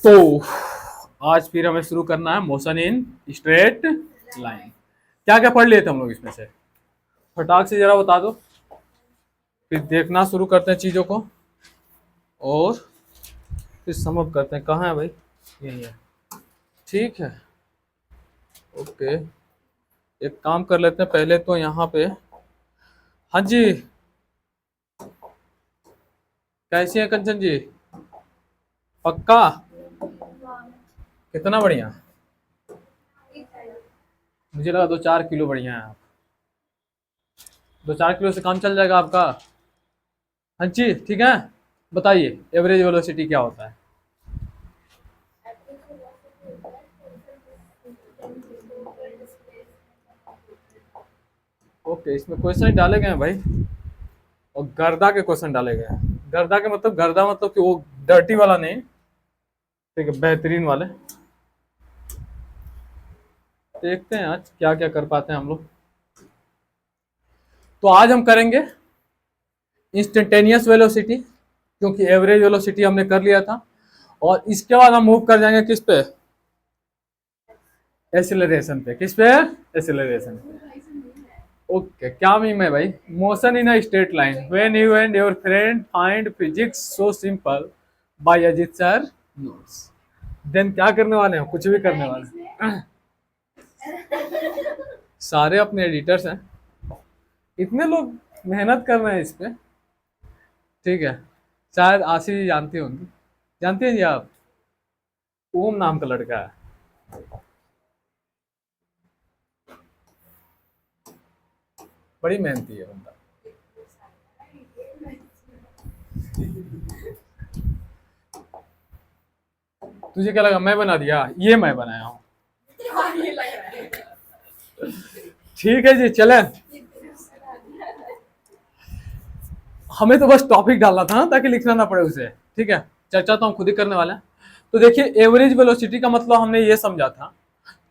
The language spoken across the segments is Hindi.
तो आज फिर हमें शुरू करना है मोशन इन स्ट्रेट लाइन। क्या क्या पढ़ लिए थे हम लोग इसमें से? फटाक से जरा बता दो, फिर देखना शुरू करते हैं चीजों को और फिर समअप करते हैं। कहाँ है भाई? यही है। ठीक है, ओके। एक काम कर लेते हैं पहले तो यहाँ पे। हाँ जी, कैसी है कंचन जी? पक्का? कितना बढ़िया? मुझे लगा 2-4 किलो बढ़िया है आप। 2-4 किलो से काम चल जाएगा आपका? हाँ जी, ठीक है। बताइए एवरेज वेलोसिटी क्या होता है? ओके, इसमें क्वेश्चन डाले गए हैं भाई, और गर्दा के क्वेश्चन डाले गए हैं। गर्दा के मतलब, गर्दा मतलब कि वो डर्टी वाला नहीं, ठीक है, बेहतरीन वाले। देखते हैं आज क्या क्या कर पाते हैं हम लोग। तो आज हम करेंगे इंस्टेंटेनियस वेलोसिटी, क्योंकि एवरेज वेलोसिटी हमने कर लिया था। और इसके बाद हम मूव कर जाएंगे किस पे? एसिलरेशन पे। किस पे? एसिलरेशन पे। ओके, क्या मीम है भाई? Motion in a straight line when you and your friend find physics so simple by Ajit sir notes. Then क्या करने वाले हैं? कुछ भी करने वाले हैं। सारे अपने एडिटर्स हैं, इतने लोग मेहनत कर रहे हैं इस पे। ठीक है, शायद आशी जी जानती होंगी। जानती हैं जी आप? ओम नाम का लड़का है, बड़ी मेहनती है बंदा। तुझे क्या लगा मैं बना दिया? ये मैं बनाया हूँ। ठीक है जी, चले। हमें तो बस टॉपिक डालना था ना, ताकि लिखना ना पड़े उसे। ठीक है, चर्चा तो हम खुद ही करने वाले हैं। तो देखिए, एवरेज वेलोसिटी का मतलब हमने ये समझा था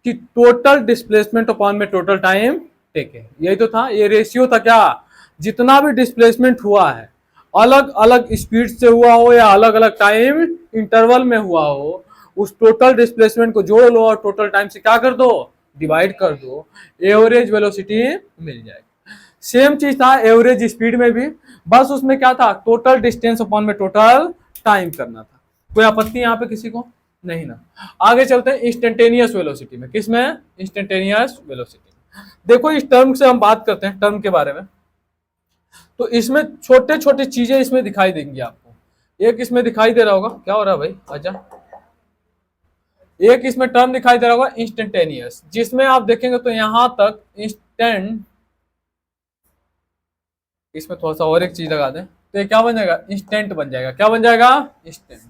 कि टोटल डिस्प्लेसमेंट अपॉन में टोटल टाइम टेकन, यही तो था। ये रेशियो था क्या? जितना भी डिस्प्लेसमेंट हुआ है, अलग अलग स्पीड से हुआ हो या अलग अलग टाइम इंटरवल में हुआ हो, उस टोटल डिस्प्लेसमेंट को जोड़ लो और टोटल टाइम से क्या कर दो? डिवाइड कर दो। एवरेज वेलोसिटी मिल जाएगी। सेम चीज था एवरेज स्पीड में भी, बस उसमें क्या था? टोटल डिस्टेंस अपॉन में टोटल टाइम करना था। कोई आपत्ति यहाँ पे किसी को? नहीं ना। आगे चलते हैं इंस्टेंटेनियस वेलोसिटी में। किसमें? इंस्टेंटेनियस वेलोसिटी में। देखो, इस टर्म से हम बात करते हैं, टर्म के बारे में। तो इसमें छोटे छोटे चीजें इसमें दिखाई देंगी आपको। एक इसमें दिखाई दे रहा होगा, क्या हो रहा है भाई? आजा। एक इसमें टर्म दिखाई दे रहा होगा इंस्टेंटेनियस, जिसमें आप देखेंगे तो यहां तक इंस्टेंट, इसमें थोड़ा सा और एक चीज लगा दें तो ये क्या बन जाएगा? इंस्टेंट बन जाएगा। क्या बन जाएगा? इंस्टेंट।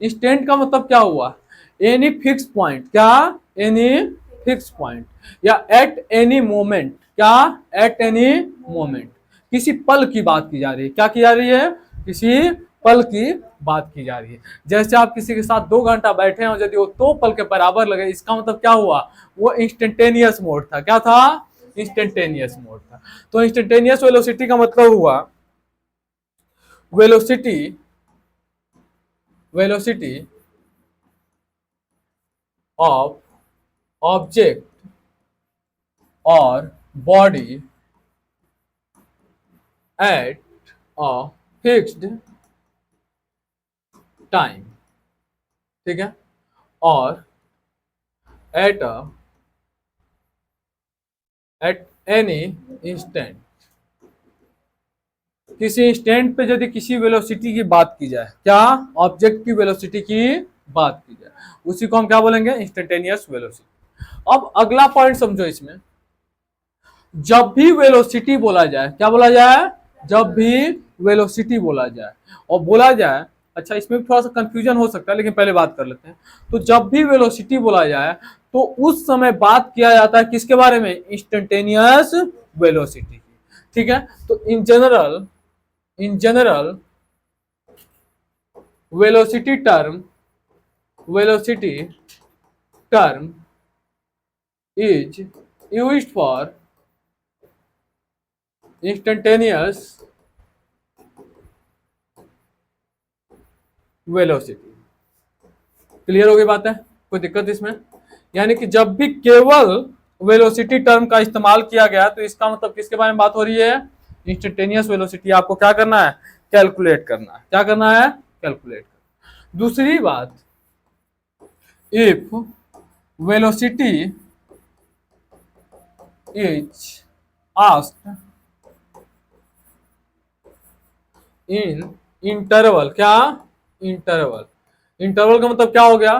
इंस्टेंट का मतलब क्या हुआ? Any fix point. क्या? एनी फिक्स पॉइंट, या एट एनी मोमेंट। क्या? At any moment. किसी पल की बात की जा रही है। क्या की जा रही है? किसी पल की बात की जा रही है। जैसे आप किसी के साथ 2 घंटा बैठे हैं और यदि वो 2 पल के बराबर लगे, इसका मतलब क्या हुआ? वो इंस्टेंटेनियस मोड था। क्या था? इंस्टेंटेनियस मोड था। तो इंस्टेंटेनियस वेलोसिटी का मतलब हुआ वेलोसिटी, वेलोसिटी ऑफ ऑब्जेक्ट और body at a fixed time. ठीक है, और एट एट एनी इंस्टेंट। किसी इंस्टेंट पे यदि किसी वेलोसिटी की बात की जाए, क्या? ऑब्जेक्ट की वेलोसिटी की बात की जाए, उसी को हम क्या बोलेंगे? Instantaneous velocity. अब अगला पॉइंट समझो इसमें। जब भी वेलोसिटी बोला जाए, क्या बोला जाए? जब भी वेलोसिटी बोला जाए, और बोला जाए, अच्छा इसमें थोड़ा सा कंफ्यूजन हो सकता है, लेकिन पहले बात कर लेते हैं। तो जब भी वेलोसिटी बोला जाए, तो उस समय बात किया जाता है किसके बारे में? इंस्टेंटेनियस वेलोसिटी की। ठीक है, तो इन general velocity term, velocity term is used for instantaneous velocity. Clear हो गई बात है, कोई दिक्कत इसमें? यानी कि जब भी केवल वेलोसिटी टर्म का इस्तेमाल किया गया तो इसका मतलब किसके बारे में बात हो रही है? इंस्टेंटेनियस वेलोसिटी आपको क्या करना है? कैलकुलेट करना है। क्या करना है? कैलकुलेट करना। दूसरी बात, if velocity is asked in interval, क्या? इंटरवल। इंटरवल का मतलब क्या हो गया?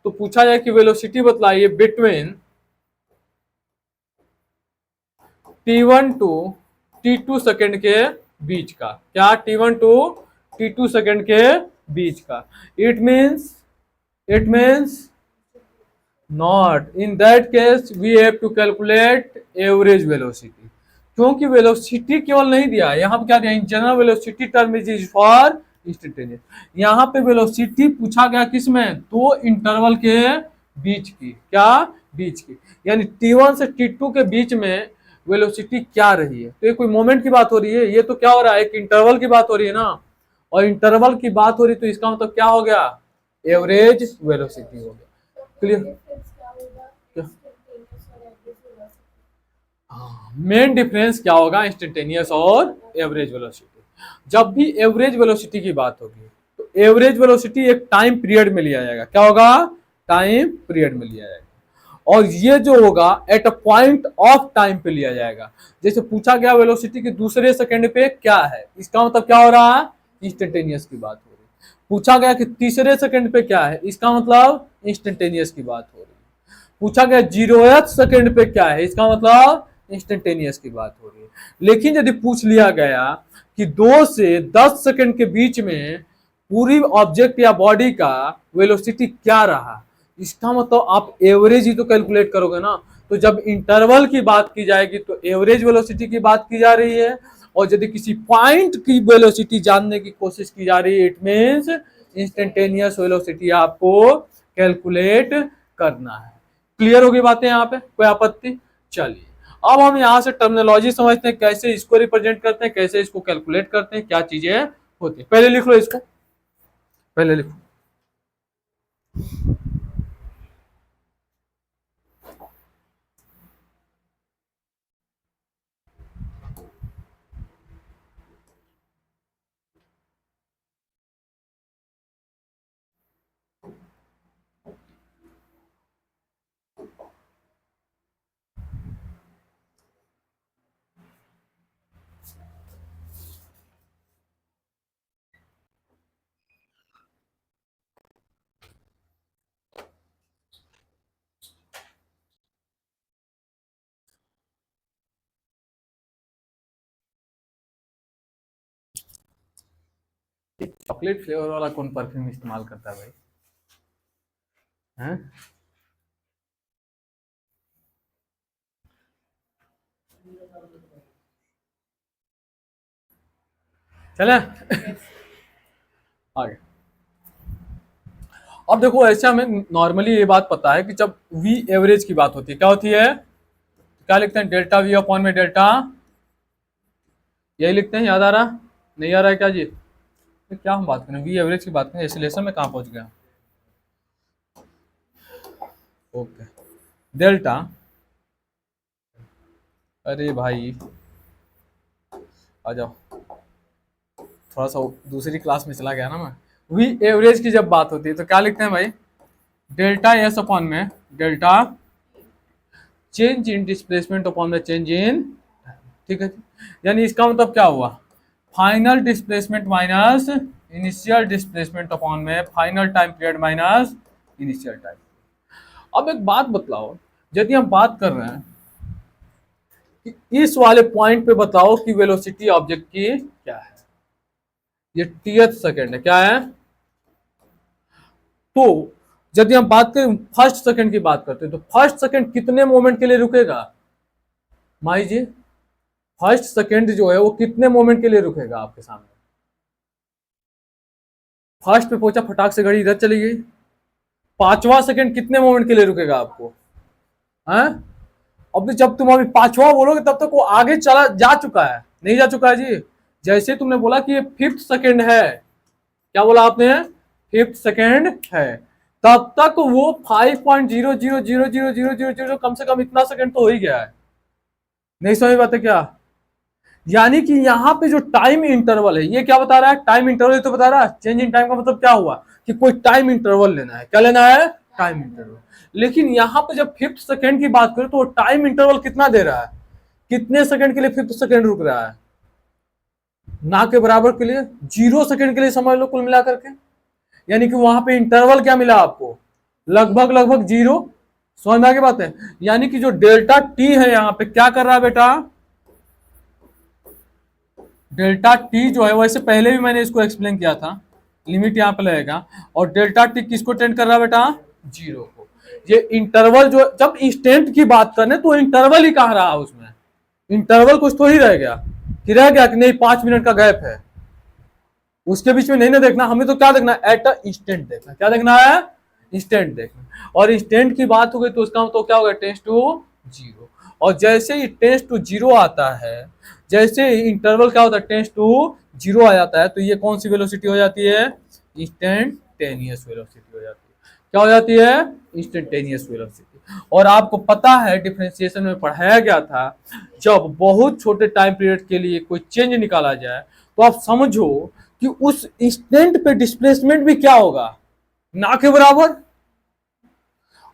तो पूछा जाए कि वेलोसिटी बतलाइए between t1 to t2 second के बीच का। क्या? t1 टू t2 सेकंड के बीच का। It means not, in that case we have to calculate average velocity, क्योंकि वेलोसिटी केवल नहीं दिया है, यहाँ पे क्या दिया? In general velocity term is for instantaneous. यहाँ पे वेलोसिटी पूछा गया किसमें? दो इंटरवल के बीच की। क्या? बीच की। यानी t1 से t2 के बीच में वेलोसिटी क्या रही है? तो ये कोई मोमेंट की बात हो रही है? ये तो क्या हो रहा है? एक इंटरवल की बात हो रही है ना, और इंटरवल की बात हो रही, तो इसका मतलब क्या हो गया? एवरेज वेलोसिटी हो गया। क्लियर? मेन डिफरेंस क्या होगा इंस्टेंटेनियस और एवरेज वेलोसिटी? जब भी एवरेज वेलोसिटी की बात होगी तो एवरेज वेलोसिटी एक टाइम पीरियड में लिया जाएगा। क्या होगा? टाइम पीरियड में लिया जाएगा। और ये जो होगा at a point of time पे लिया जाएगा। जैसे पूछा गया वेलोसिटी के दूसरे सेकंड पे क्या है, इसका मतलब क्या हो रहा है? इंस्टेंटेनियस की बात हो रही है। पूछा गया कि तीसरे सेकंड पे क्या है, इसका मतलब इंस्टेंटेनियस की बात हो रही है। पूछा गया 0th सेकंड पे क्या है, इसका मतलब इंस्टेंटेनियस की बात हो रही है। लेकिन यदि पूछ लिया गया कि 2 से 10 सेकंड के बीच में पूरी ऑब्जेक्ट या बॉडी का वेलोसिटी क्या रहा, इसका मतलब आप एवरेज ही तो कैलकुलेट करोगे ना। तो जब इंटरवल की बात की जाएगी तो एवरेज वेलोसिटी की बात की जा रही है, और यदि किसी पॉइंट की वेलोसिटी जानने की कोशिश की जा रही है, इट मींस इंस्टेंटेनियस वेलोसिटी आपको कैलकुलेट करना है। क्लियर होगी बातें यहाँ पे? कोई आपत्ति? चलिए अब हम यहाँ से टर्मिनोलॉजी समझते हैं, कैसे इसको रिप्रेजेंट करते हैं, कैसे इसको कैलकुलेट करते हैं, क्या चीजें होती है। पहले लिख लो इसको, पहले लिखो। चॉकलेट फ्लेवर वाला कौन परफ्यूम इस्तेमाल करता है भाई? हैं? चले आगे। अब देखो, ऐसे हमें नॉर्मली ये बात पता है कि जब वी एवरेज की बात होती है, क्या होती है? क्या लिखते हैं? डेल्टा वी अपॉन में डेल्टा, यही लिखते हैं। याद आ रहा? नहीं आ रहा है क्या जी? तो क्या हम बात करें? वी एवरेज की बात करें, एसिलेशन में कहाँ पहुंच गया? ओके, डेल्टा, अरे भाई आ जाओ, थोड़ा सा दूसरी क्लास में चला गया ना मैं। वी एवरेज की जब बात होती है तो क्या लिखते हैं भाई? डेल्टा एस अपॉन में delta change in displacement upon में चेंज इन, ठीक है। यानी इसका मतलब क्या हुआ? Final displacement minus initial displacement upon में final time period minus initial time. अब एक बात बतलाओ, यदि हम बात कर रहे हैं कि इस वाले पॉइंट पे बताओ कि वेलोसिटी ऑब्जेक्ट की क्या है, ये टीएथ सेकंड है, क्या है? तो यदि हम बात करें फर्स्ट सेकंड की बात करते हैं, तो फर्स्ट सेकंड कितने मोमेंट के लिए रुकेगा माई जी? फर्स्ट सेकंड जो है वो कितने मोमेंट के लिए रुकेगा आपके सामने? फर्स्ट पे पहुंचा, फटाक से घड़ी इधर चली गई। पांचवा सेकंड कितने मोमेंट के लिए रुकेगा आपको? हैं? अब जब तुम अभी पांचवा बोलोगे तब तक वो आगे चला जा चुका है, नहीं जा चुका है जी? जैसे तुमने बोला कि ये फिफ्थ सेकंड है, क्या बोला आपने? फिफ्थ सेकंड है, तब तक वो 5.0000000 कम से कम इतना सेकंड तो हो ही गया है। नहीं समझ पाते क्या? यानी कि यहाँ पे जो टाइम इंटरवल है ये क्या बता रहा है? टाइम इंटरवल तो बता रहा है। चेंज इन टाइम का मतलब क्या हुआ कि कोई टाइम इंटरवल लेना है। क्या लेना है? Time interval. लेकिन यहाँ पे जब 5th सेकंड की बात करें तो टाइम इंटरवल कितना दे रहा है? कितने सेकंड के लिए 5th सेकंड रुक रहा है? ना के बराबर के लिए 0 सेकंड के लिए समझ लो कुल मिलाकर के। यानी कि वहां पे इंटरवल क्या मिला आपको? लगभग लगभग 0। समझ में आ गई बात है? यानी कि जो डेल्टा टी है यहाँ पे क्या कर रहा है बेटा? डेल्टा टी जो है वैसे पहले भी मैंने इसको एक्सप्लेन किया था, लिमिट यहाँ पे लगेगा। और डेल्टा टी किसको टेंड कर रहा है बेटा? 0 को। ये इंटरवल जो जब इंस्टेंट की बात करें तो इंटरवल ही कहा रहा उसमें। इंटरवल कुछ तो ही रह गया कि नहीं 5 मिनट का गैप है उसके बीच में नहीं ना देखना, हमें तो क्या देखना है? एट अ इंस्टेंट देखना। क्या देखना है? इंस्टेंट देखना। और इंस्टेंट की बात हो गई तो उसका तो क्या होगा? Tends to 0। और जैसे ही टेंस टू 0 आता है, जैसे इंटरवल क्या होता है? टेंस टू 0 आ जाता है, तो ये कौन सी वेलोसिटी हो जाती है? इंस्टेंटेनियस वेलोसिटी हो जाती है। क्या हो जाती है? Instantaneous velocity. और आपको पता है डिफरेंशिएशन में पढ़ाया गया था, जब बहुत छोटे टाइम पीरियड के लिए कोई चेंज निकाला जाए तो आप समझो कि उस इंस्टेंट पे डिस्प्लेसमेंट भी क्या होगा? ना के बराबर।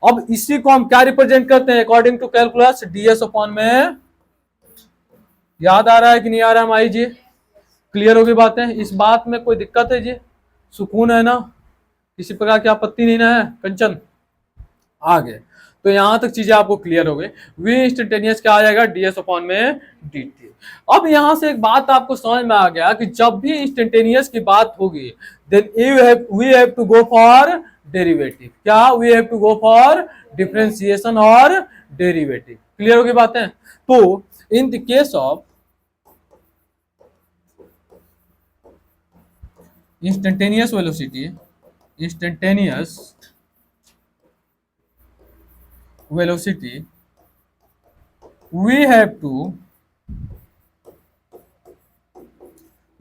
अब इसी को हम क्या रिप्रेजेंट करते हैं according to calculus? DS upon में। याद आ रहा है कि नहीं आ रहा है माई जी? क्लियर होगी बातें? इस बात में कोई दिक्कत है जी? सुकून है ना? किसी प्रकार की आपत्ति नहीं ना है कंचन? आगे तो यहां तक चीजें आपको क्लियर हो गई। वी इंस्टेंटेनियस क्या आ जाएगा? डीएस अपॉन में dt। अब यहां से एक बात आपको समझ में आ गया कि जब भी इंस्टेंटेनियस की बात होगी then we have to go for derivative. क्या? We have to go for differentiation और डेरिवेटिव। क्लियर होगी बातें? तो in the case of instantaneous velocity, instantaneous velocity, we have to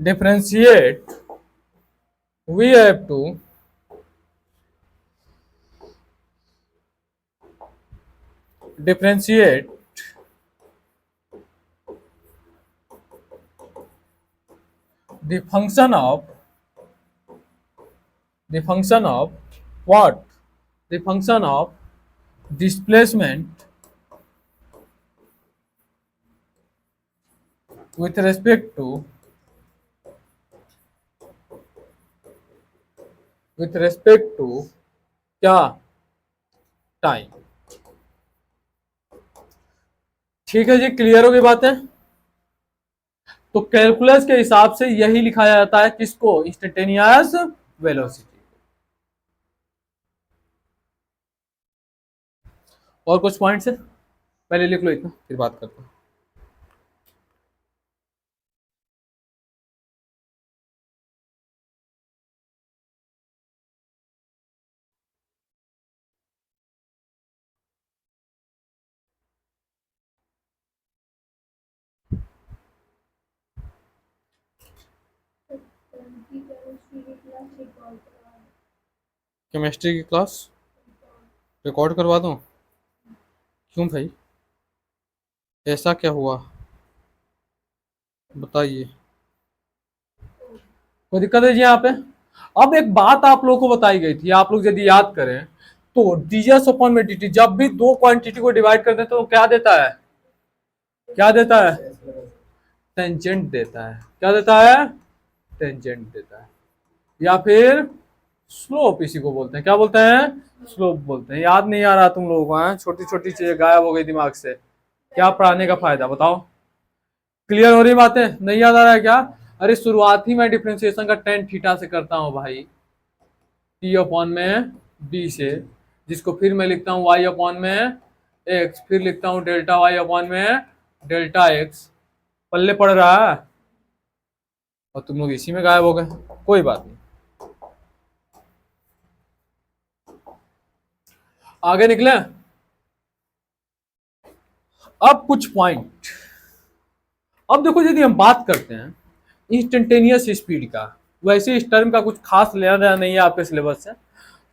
differentiate, we have to differentiate the function of what? The function of displacement with respect to क्या? टाइम। ठीक है जी, क्लियर होगी बातें? तो कैलकुलस के हिसाब से यही लिखा जाता है किसको? Instantaneous velocity. और कुछ पॉइंट्स है? पहले लिख लो इतना फिर बात करते हैं। केमिस्ट्री की क्लास रिकॉर्ड करवा दूं? क्यों भाई, ऐसा क्या हुआ बताइए? कोई दिक्कत है जी यहाँ पे? अब एक बात आप लोगों को बताई गई थी, आप लोग यदि याद करें तो डीएस अपॉन में dt, जब भी दो क्वांटिटी को डिवाइड करते हैं तो क्या देता है? क्या देता है? टेंजेंट देता है। क्या देता है? टेंजेंट देता है। या फिर स्लोप इसी को बोलते हैं। क्या बोलते हैं? स्लोप बोलते हैं। याद नहीं आ रहा तुम लोगों को? छोटी छोटी चीजें गायब हो गई दिमाग से, क्या पढ़ाने का फायदा बताओ? क्लियर हो रही बातें? नहीं याद आ रहा है क्या? अरे शुरुआत ही मैं डिफ्रेंसिएशन का टेन थीटा से करता हूँ भाई, टी अपॉन में डी से, जिसको फिर मैं लिखता हूँ वाई अपॉन में एक्स, फिर लिखता हूँ डेल्टा वाई अपॉन में डेल्टा एक्स। पल्ले पड़ रहा है? और तुम लोग इसी में गायब हो गए। कोई बात नहीं, आगे निकले। अब कुछ पॉइंट। अब देखो यदि हम बात करते हैं इंस्टेंटेनियस स्पीड का, वैसे इस टर्म का कुछ खास लेना देना नहीं है आपके सिलेबस से,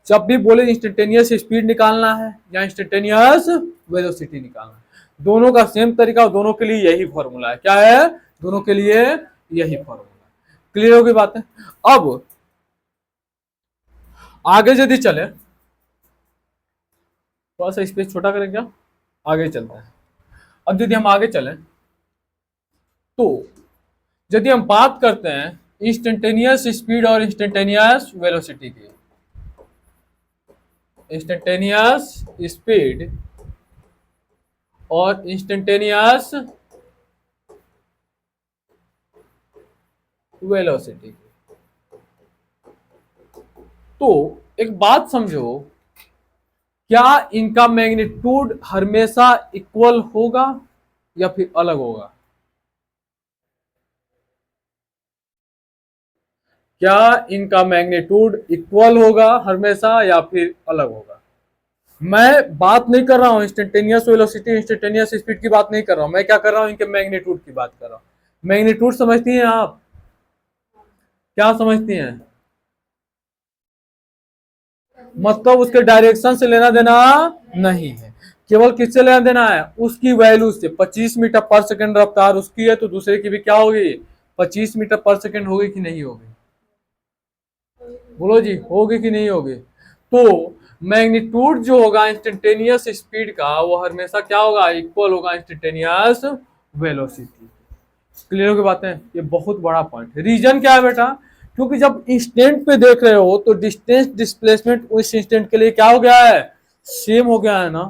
जब भी बोले इंस्टेंटेनियस स्पीड निकालना है या इंस्टेंटेनियस वेलोसिटी निकालना है, दोनों का सेम तरीका और दोनों के लिए यही फॉर्मूला है। क्या है? दोनों के लिए यही फॉर्मूला है। क्लियर होगी बातें? अब आगे यदि चले, थोड़ा सा स्पेस छोटा करें क्या, आगे चलते हैं। अब यदि हम आगे चलें तो यदि हम बात करते हैं इंस्टेंटेनियस स्पीड और इंस्टेंटेनियस वेलोसिटी की, इंस्टेंटेनियस स्पीड और इंस्टेंटेनियस वेलोसिटी, तो एक बात समझो, क्या इनका मैग्नीट्यूड हमेशा इक्वल होगा या फिर अलग होगा? क्या इनका मैग्नीट्यूड इक्वल होगा हमेशा या फिर अलग होगा? मैं बात नहीं कर रहा हूं इंस्टेंटेनियस वेलोसिटी इंस्टेंटेनियस स्पीड की बात नहीं कर रहा हूं, मैं क्या कर रहा हूं, इनके मैग्नीट्यूड की बात कर रहा हूं। मैग्नीट्यूड समझती हैं आप? क्या समझती हैं? मतलब उसके डायरेक्शन से लेना देना नहीं है, केवल किससे लेना देना है? उसकी वैल्यू से। 25 मीटर पर सेकंड रफ्तार उसकी है तो दूसरे की भी क्या होगी? 25 मीटर पर सेकंड होगी कि नहीं होगी? बोलो जी, होगी कि नहीं होगी? तो मैग्नीट्यूड जो होगा इंस्टेंटेनियस स्पीड का, वो हमेशा क्या होगा? इक्वल होगा इंस्टेंटेनियस वेलोसिटी। क्लियर हो गई बातें? ये बहुत बड़ा पॉइंट है। रीजन क्या है बेटा? क्योंकि जब इंस्टेंट पे देख रहे हो तो डिस्टेंस डिस्प्लेसमेंट उस इंस्टेंट के लिए क्या हो गया है? सेम हो गया है ना,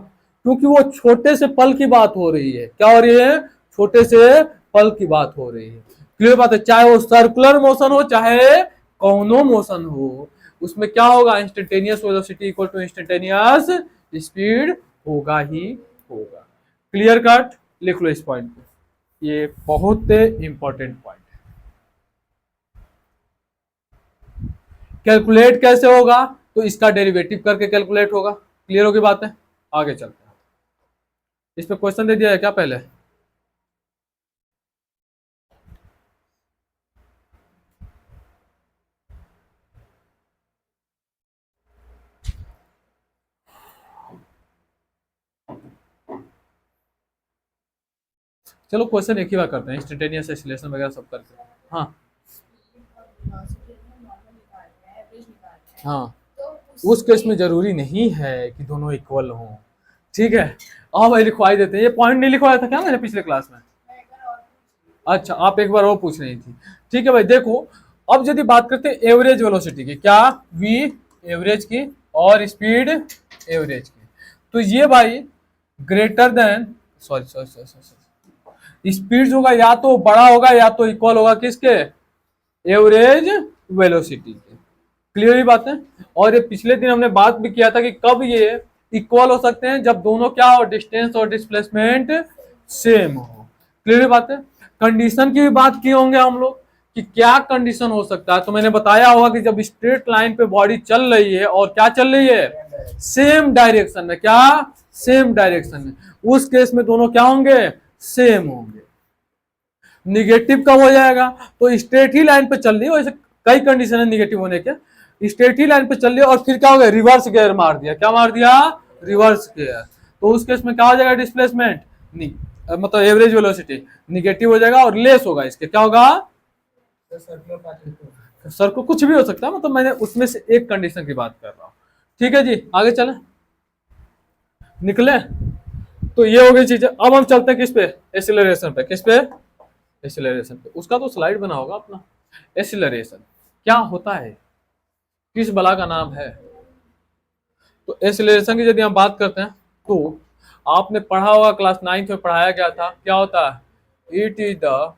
क्योंकि वो छोटे से पल की बात हो रही है। क्या हो रही है? छोटे से पल की बात हो रही है। क्लियर बात है? चाहे वो सर्कुलर मोशन हो चाहे कौनो मोशन हो, उसमें क्या होगा? Instantaneous velocity equal to instantaneous speed होगा ही होगा। Clear cut? लिख लो इस पॉइंट पे, ये बहुत इंपॉर्टेंट पॉइंट है। कैलकुलेट कैसे होगा? तो इसका डेरिवेटिव करके कैलकुलेट होगा। क्लियर होगी बात है? आगे चलते हैं। इस पे क्वेश्चन दे दिया है क्या पहले? चलो क्वेश्चन एक ही बार करते हैं, इंस्टेंटेनियस एक्सीलरेशन वगैरह सब करके। हाँ हाँ, उस केस में जरूरी नहीं है कि दोनों इक्वल हों। ठीक है, हाँ भाई लिखवाई देते हैं। ये पॉइंट नहीं लिखवाया था क्या मैंने पिछले क्लास में? अच्छा, आप एक बार और पूछ रही थी। ठीक है भाई, देखो अब यदि बात करते हैं एवरेज वेलोसिटी की, क्या वी एवरेज की और स्पीड एवरेज की, तो ये भाई greater than, sorry sorry sorry sorry, speed होगा या तो बड़ा होगा या तो इक्वल होगा किसके? एवरेज वेलोसिटी के। क्लियर ही बात है? और ये पिछले दिन हमने बात भी किया था कि कब ये इक्वल हो सकते हैं, जब दोनों क्या हो? डिस्टेंस और डिस्प्लेसमेंट सेम हो। क्लियर बात है? कंडीशन की भी बात किए होंगे हम लोग कि क्या कंडीशन हो सकता है, तो मैंने बताया होगा कि जब स्ट्रेट लाइन पे बॉडी चल रही है और क्या चल रही है? सेम डायरेक्शन में। क्या? सेम डायरेक्शन में। उस केस में दोनों क्या होंगे? सेम होंगे। निगेटिव कब हो जाएगा? तो स्ट्रेट ही लाइन पे चल रही है, वैसे कई कंडीशन है निगेटिव होने के। स्ट्रेट ही लाइन पे चल रही है और फिर क्या हो गया? रिवर्स गियर मार दिया। क्या मार दिया? Reverse gear. तो उस केस में क्या हो जाएगा? डिस्प्लेसमेंट नहीं, मतलब एवरेज वेलोसिटी निगेटिव हो जाएगा और लेस होगा इसके। क्या होगा? सर को कुछ भी हो सकता है, मतलब मैंने उसमें से एक कंडीशन की बात कर रहा हूँ। ठीक है जी, आगे चले, निकले। तो ये हो गई चीजें। अब हम चलते हैं किस पे? एक्सीलरेशन पे। किस पे? एक्सीलरेशन पे। उसका तो स्लाइड बना होगा अपना। एक्सीलरेशन क्या होता है, किस बला का नाम है? तो एक्सीलरेशन की यदि हम बात करते हैं तो आपने पढ़ा होगा, क्लास 9 में पढ़ाया गया था। क्या होता है? It is the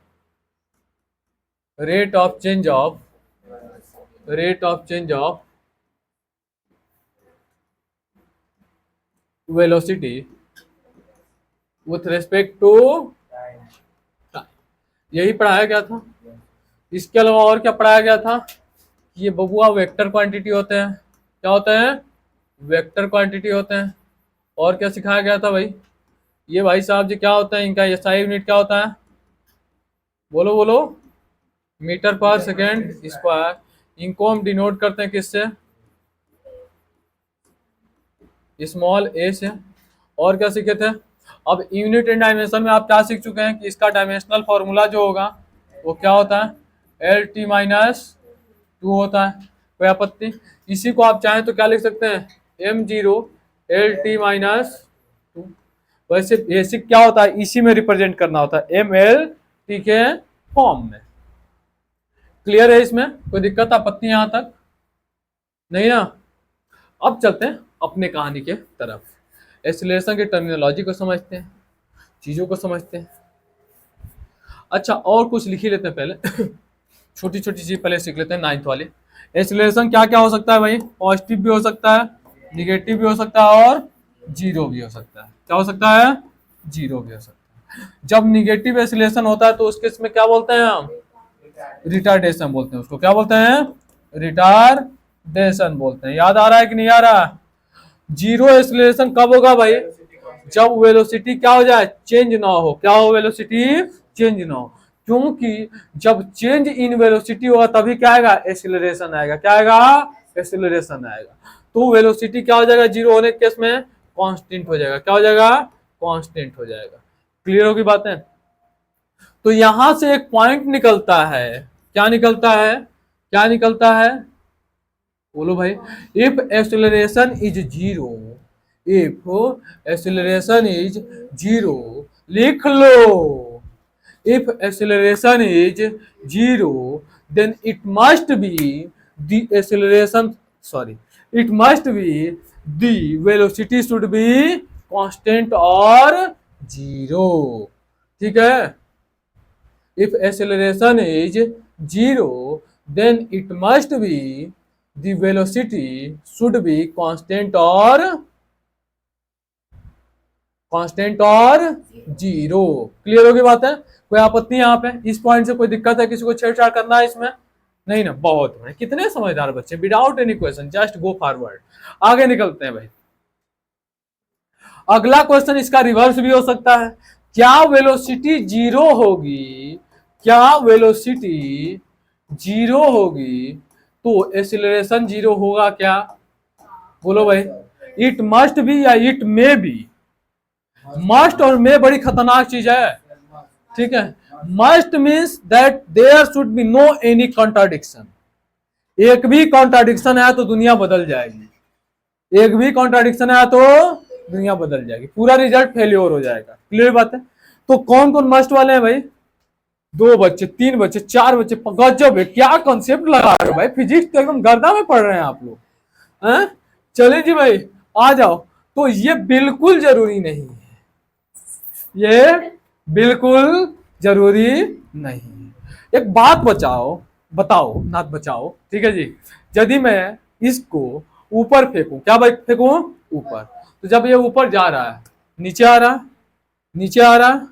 rate of change of velocity with respect to, यही पढ़ाया गया था। इसके अलावा और क्या पढ़ाया गया था? ये बबुआ वेक्टर क्वांटिटी होते हैं। क्या होते हैं? वेक्टर क्वांटिटी होते हैं। और क्या सिखाया गया था भाई? ये भाई साहब जी क्या होता है इनका? एसआई यूनिट क्या होता है? बोलो बोलो। मीटर पर सेकेंड स्क्वायर। इनको हम डिनोट करते हैं किससे? स्मॉल ए से। और क्या सीखे थे? अब यूनिट एंड डायमेंशन में आप क्या सीख चुके हैं कि इसका डायमेंशनल फॉर्मूला जो होगा वो क्या होता है? एल टी माइनस टू होता है। कोई आपत्ति? इसी को आप चाहें तो क्या लिख सकते हैं? M zero L T minus two. वैसे बेसिक क्या होता है, इसी में रिप्रेजेंट करना होता है, एम एल टी के फॉर्म में। क्लियर है? इसमें कोई दिक्कत आपत्ति यहां तक नहीं ना? अब चलते हैं अपने कहानी के तरफ। एक्सीलरेशन की टर्मिनोलॉजी को समझते हैं, चीजों को समझते हैं। अच्छा, और कुछ लिख ही लेते हैं पहले छोटी छोटी चीज पहले सीख लेते हैं, 9th वाली। एक्सीलरेशन क्या क्या हो सकता है भाई? पॉजिटिव भी हो सकता है, निगेटिव भी हो सकता है, और जीरो भी हो सकता है। क्या हो सकता है? जीरो भी हो सकता है। जब निगेटिव एक्सीलरेशन होता है तो उस केस में क्या बोलते हैं हम? रिटार्डेशन बोलते हैं उसको। क्या बोलते हैं? रिटार्डेशन बोलते हैं। याद आ रहा है कि नहीं आ रहा? जीरो एक्सीलरेशन कब होगा भाई? जब वेलोसिटी क्या हो जाए? चेंज ना हो। क्या हो? वेलोसिटी चेंज ना हो। क्योंकि जब चेंज इन वेलोसिटी होगा तभी क्या आएगा? एक्सीलरेशन आएगा। क्या आएगा? एक्सीलरेशन आएगा। तो वेलोसिटी क्या हो जाएगा? जीरो होने के केस में कांस्टेंट हो जाएगा। क्या हो जाएगा? कांस्टेंट हो जाएगा। क्लियर होगी बातें? तो यहां से एक पॉइंट निकलता है। क्या निकलता है? क्या निकलता है? बोलो भाई। If acceleration is zero, if acceleration is zero, लिख लो। If acceleration is zero then it must be the acceleration, sorry, it must be the velocity should be constant और जीरो। ठीक है? If acceleration is zero, then it must be the velocity should be constant और जीरो। क्लियर होगी बात है? कोई आपत्ति यहाँ पे? इस पॉइंट से कोई दिक्कत है? किसी को छेड़छाड़ करना है इसमें? नहीं ना? बहुत है। कितने समझदार बच्चे, without any question just go forward. आगे निकलते हैं भाई। अगला क्वेश्चन इसका रिवर्स भी हो सकता है। क्या वेलोसिटी जीरो होगी? क्या वेलोसिटी जीरो होगी तो एक्सीलरेशन जीरो होगा क्या? बोलो भाई। इट मस्ट बी या इट मे बी? मस्ट और मे बड़ी खतरनाक चीज है। ठीक है? Must means that there should be no any contradiction. एक भी कॉन्ट्राडिक्शन है तो दुनिया बदल जाएगी। एक भी कॉन्ट्राडिक्शन है तो दुनिया बदल जाएगी, पूरा रिजल्ट फेल्योर हो जाएगा। क्लियर बात है? तो कौन कौन मस्ट वाले हैं भाई? 2 बच्चे, 3 बच्चे, 4 बच्चे। गजब है, क्या कॉन्सेप्ट लगा रहे हो भाई। फिजिक्स तो एकदम गर्दा में पढ़ रहे हैं आप लोग। चले जी भाई, आ जाओ। तो ये बिल्कुल जरूरी नहीं है, ये बिल्कुल जरूरी नहीं है। एक बात बताओ ना बचाओ। ठीक है जी? यदि मैं इसको ऊपर फेंकूं, क्या भाई फेंकूं? ऊपर। तो जब ये ऊपर जा रहा है, नीचे आ रहा है, नीचे आ रहा है,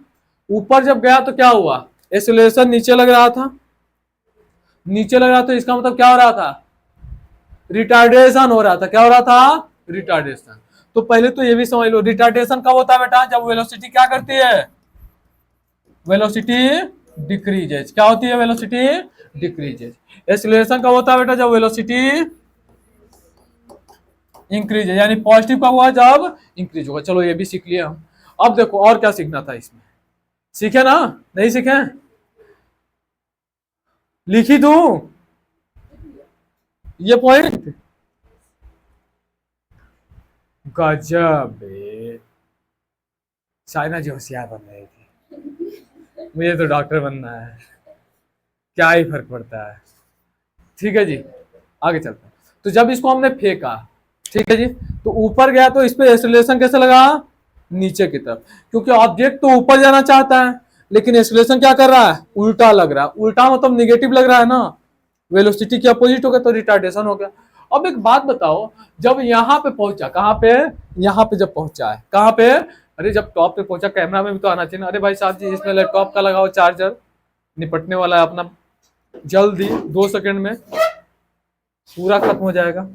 ऊपर जब गया तो क्या हुआ? एक्सेलरेशन नीचे लग रहा था, नीचे लग रहा था। इसका मतलब क्या हो रहा था? रिटार्डेशन हो रहा था। क्या हो रहा था? रिटार्डेशन। तो पहले तो ये भी समझ लो, रिटार्डेशन कब होता है बेटा? जब वेलोसिटी क्या करती है? Velocity decreases. क्या होती है? Velocity decreases. एक्सेलरेशन कब होता है बेटा? जब वेलोसिटी इंक्रीज है। यानी पॉजिटिव कब हुआ? जब इंक्रीज होगा। चलो ये भी सीख लिया हम। अब देखो और क्या सीखना था इसमें। सीखे ना? नहीं सीखे? लिखी दूं ये पॉइंट? गजब है। चाइना जी होशियार बन रही थी, मुझे तो डॉक्टर बनना है, क्या ही फर्क पड़ता है। ठीक है जी? आगे चलते हैं। तो जब इसको हमने फेंका, ठीक है जी, तो ऊपर गया तो इस पे एक्सेलरेशन कैसे लगा? नीचे की तरफ। क्योंकि ऑब्जेक्ट तो ऊपर जाना चाहता है लेकिन एक्सेलरेशन क्या कर रहा है? उल्टा लग रहा है। उल्टा मतलब निगेटिव लग रहा है ना, वेलोसिटी के अपोजिट हो गया तो रिटार्डेशन हो गया। अब एक बात बताओ, जब यहाँ पे पहुंचा, कहाँ पे? यहाँ पे जब पहुंचा है, कहाँ पे? अरे जब टॉप पे पहुंचा, कैमरा में भी तो आना चाहिए ना। अरे भाई साहब जी, इसमें लैपटॉप का लगाओ चार्जर, निपटने वाला है अपना। जल्दी 2 सेकंड में पूरा खत्म हो जाएगा।